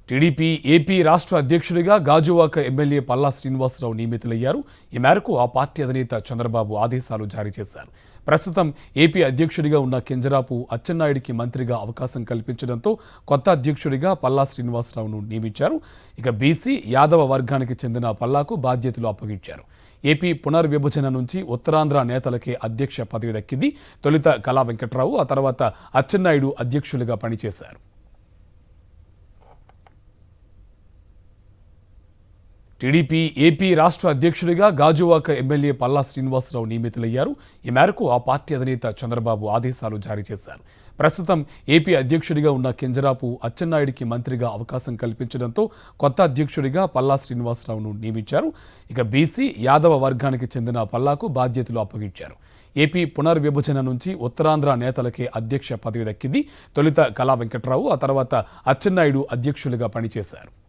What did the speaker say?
TDP AP రాష్ట్ర అధ్యక్షుడిగా Gajuwaka MLA Palla Srinivasarao నియమితులయ్యారు. ఈ మేరకు ఆ పార్టీ అధినేత చంద్రబాబు ఆదేశాలు జారీ చేశారు. ప్రస్తుతం ఏపీ అధ్యక్షుడిగా ఉన్న కింజరాపు అచ్చెన్నాయుడికి మంత్రిగా అవకాశం కల్పించడంతో కొత్త అధ్యక్షుడిగా పల్లా శ్రీనివాసరావును నియమించారు. ఇక బీసీ యాదవ వర్గానికి చెందిన పల్లాకు బాధ్యతలు అప్పగించారు. ఏపీ పునర్విభజన నుంచి ఉత్తరాంధ్ర నేతలకే అధ్యక్ష పదవి దక్కింది. తొలుత కళా వెంకట్రావు, ఆ తర్వాత అచ్చెన్నాయుడు అధ్యక్షులుగా పనిచేశారు. టీడీపీ ఏపీ రాష్ట్ర అధ్యక్షుడిగా గాజువాక ఎమ్మెల్యే పల్లా శ్రీనివాసరావు నియమితులయ్యారు. ఈ మేరకు ఆ పార్టీ అధినేత చంద్రబాబు ఆదేశాలు జారీ చేశారు. ప్రస్తుతం ఏపీ అధ్యక్షుడిగా ఉన్న కింజరాపు అచ్చెన్నాయుడికి మంత్రిగా అవకాశం కల్పించడంతో కొత్త అధ్యక్షుడిగా పల్లా శ్రీనివాసరావును నియమించారు. ఇక బీసీ యాదవ వర్గానికి చెందిన పల్లాకు బాధ్యతలు అప్పగించారు. ఏపీ పునర్విభజన నుంచి ఉత్తరాంధ్ర నేతలకే అధ్యక్ష పదవి దక్కింది. తొలుత కళా వెంకట్రావు, ఆ తర్వాత అచ్చెన్నాయుడు అధ్యక్షులుగా పనిచేశారు.